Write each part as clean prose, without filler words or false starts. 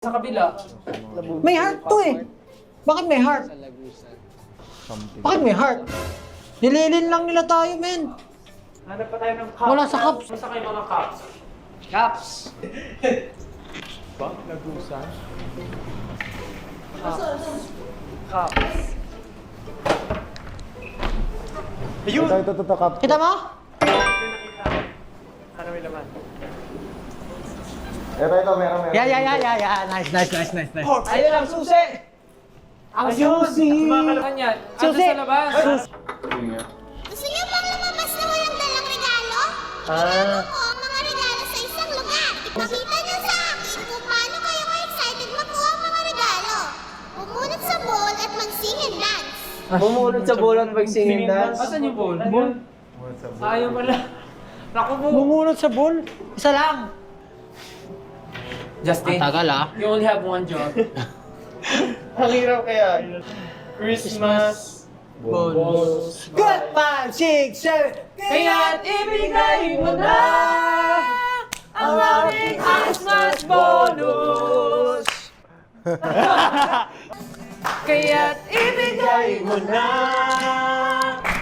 Sa kabila. May heart to eh. Bakit may heart? Bakit may heart? Nililin lang nila tayo, men. Hanap pa tayo ng cups. Wala sa cups. Basta kayo mga cups. Caps! Ba? Lagusan? Caps. Ayun! Ito, kap. Kita mo? Ano may laman? Ito, meron. Yeah. Nice. Ayun ang susi! Ang susi! Kumakalakan yan. Ando Susi! sa labas. Gusto niyo bang lumabas na walang dalang regalo? Ipinako ko ang mga regalo sa isang lugar. Ipakita niyo sa akin kung paano kayo ka-excited makuha ang mga regalo. Pumunot sa bowl at mag-sing and dance. Bumunod sa bulan mag-singing dance. Asan yung bowl? Ayaw pala. Naku po. Bumunot sa bowl. Isa lang. Justin, Ang tagal ah. you only have one job. Ang hirap kaya. Christmas. Bonus. Good! 5, 6, 7. Kaya't ibigay mo na ang aming Christmas bonus. Kaya't ibigay mo na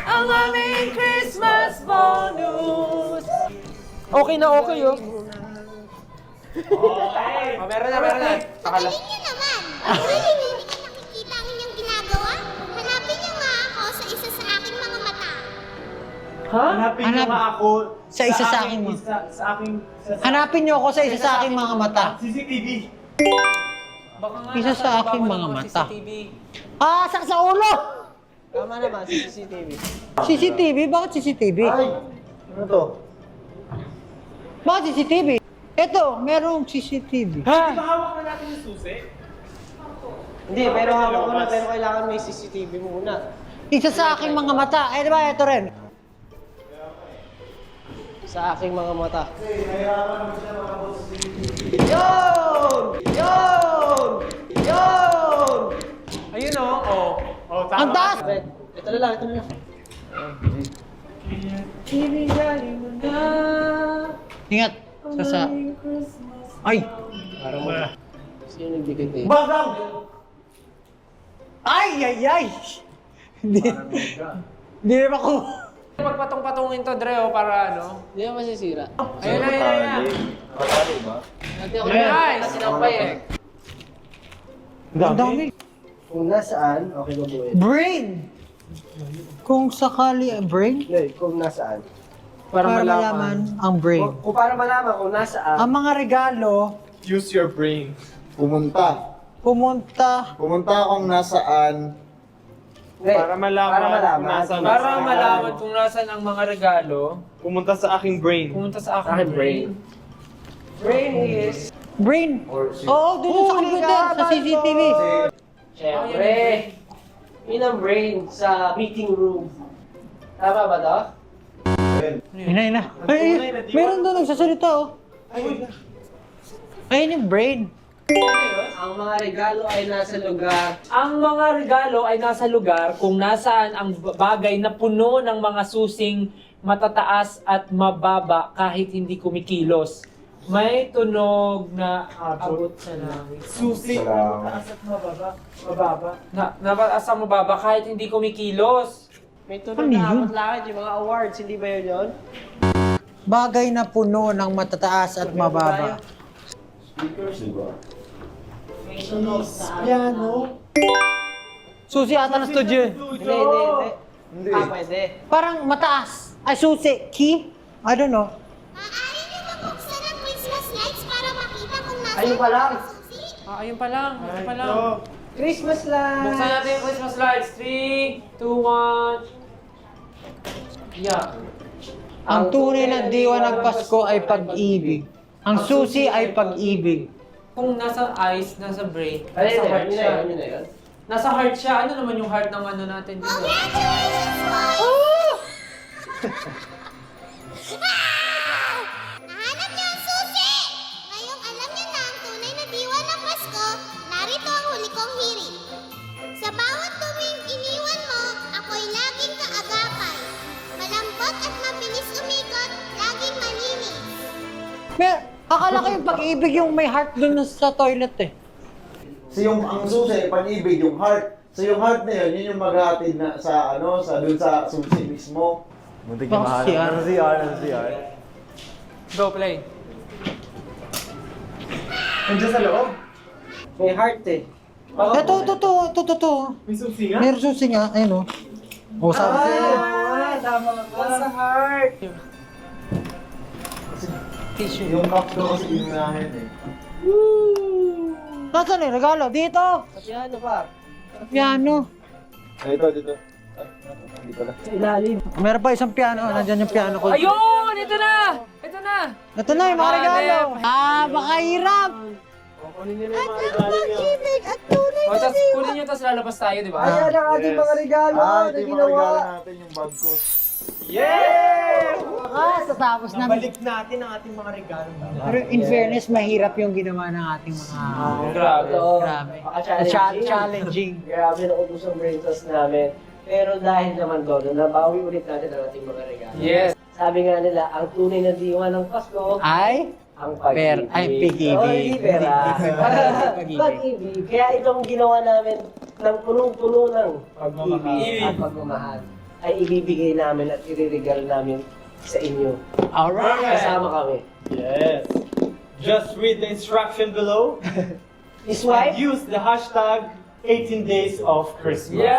ang aming Christmas bonus. Okay na okay oh. Meron na. Galing niyo naman. Akala niyo hindi ko nakikita ang inyong ginagawa? Hanapin niyo nga ako sa isa sa aking mga mata. Hanapin niyo nga ako Sa isa sa aking mga... Hanapin niyo ako sa isa sa aking mga mata. CCTV. Baka nga Isa nasa sa baba aking ko mga ng mata. CCTV. Ah, sak sa ulo! Tama naman, sa CCTV. CCTV? Bakit CCTV? Ano to? Bakit CCTV? Ito, merong CCTV. Di ba hawak na natin yung susi? Hindi, pero hawak ko na, pero kailangan may CCTV muna. Isa sa aking mga mata. Eh, di ba? Ito rin. Sa aking mga mata. Ayun oh. Ang taas! Red. Ito na lang. Ibigay mo na. Ingat. Sa... Ay! Parang mo. Sino nagbigay tayo? Bagang! Ay! Hindi. Hindi naman ako. Pagpatong-patungin to, Dre, para ano. Hindi naman masisira. Ayun na. Patalo ba? Dati ako Nice! sinampay eh. Ang dami. Kung nasaan, okay ba buhay? Brain! Kung sakali brain, Hindi, kung nasaan. para malaman ang brain. Kung para malaman kung nasaan. Ang mga regalo, Use your brain. Pumunta. pumunta. Pumunta akong nasaan. Hindi, Para malaman kung nasaan. Para malaman kung nasan ang mga regalo, Pumunta sa aking brain. pumunta sa aking brain. Brain is... Brain. Oo, dito sa computer, sa CCTV. Siyempre. Yun ang brain sa meeting room. Tama ba to? Ina. Ay, meron doon nagsasalita oh. Ayun yung brain. Ang mga regalo ay nasa lugar. Ang mga regalo ay nasa lugar kung nasaan ang bagay na puno ng mga susing matataas at mababa kahit hindi kumikilos. May tunog na abot sa langit. Susi, Salamat. mataas at mababa. Mataas at mababa kahit hindi kumikilos. May tunog Ano na yun? apat langit, yung mga awards, hindi ba yun yun? Bagay na puno ng matataas at mababa. Diba? Piano? Susi ata na studio. Hindi. Hindi. Pwede. Parang mataas. Ay, susi. Key? I don't know. Maaari niyo mabuksan ang Christmas lights para makita kung nasa Ayun pa lang. susi. Ayun pa lang. Christmas lights! Buksan natin yung Christmas lights. 3, 2, 1. Yeah. Ang tunay na diwa ng Pasko ay pag-ibig. Ang susi ay pag-ibig. Kung nasa eyes, nasa brain, Ayun nasa na heart yun, siya. yun na yun. Nasa heart siya. Ano naman yung heart ng ano natin dito? Congratulations, boys! Nahanap niyo ang susi! Ngayong alam niyo na ang tunay na diwa ng Pasko, narito ang huli kong hirit. Sa bawat tuwing iniwan mo, ako'y laging kaagapay. Malambot at mabilis umikot, laging malinis. Akala ko yung pag-ibig yung may heart dun sa toilet eh. So yung ang susi, pag-ibig, yung heart. So yung heart na yun, yun yung maghatid na sa ano, sa dun sa susi mismo. Muntik Bakit na CR? Nasa CR, nasa CR. Go, play. Nandiyan sa loob. May heart eh. Ito. May susi nga? Meron susi nga, ayun o. O, sabi sa'yo. Tama ka. Sa heart. Yung cup daw kasi yun namin eh. Nasaan eh, regalo? Dito! Sa piano pa. Piano. Dito. Dito na. Sa ilalim. Meron pa isang piano, nandyan yung piano ko. Ayun! Ito na! Ito na! Ito na yung mga regalo. Baka hirap. Kunin nyo na yung mga regalo nyo. O, tapos kunin nyo, tapos lalabas tayo, di ba? Ayan ang ating mga regalo Ah, na ito yung mga ginawa. regalo natin, yung bag ko. Tatapos na. Balik natin ang ating mga regalo. Pero in fairness, mahirap yung ginawa ng ating mga... Grabe. Ito, Grabe. paka-challenging. Challenging. Grabe na ubus ang brain cells namin. Pero dahil naman doon, nabawi ulit natin ang ating mga regalo. Yes. Sabi nga nila, ang tunay na diwa ng Pasko, Ay? ang pag-ibig. Pag-ibig. Oh, hindi pera. Pag-ibig. Pag-ibig. Kaya itong ginawa namin ng punong-puno ng pag-ibig Pagmamahal. at pagmamahal ay ibibigay namin at iririgalo namin sa inyo. Alright. Kasama kami. Yes. Just read the instruction below Swipe. and use the hashtag 18 days of Christmas. Yeah.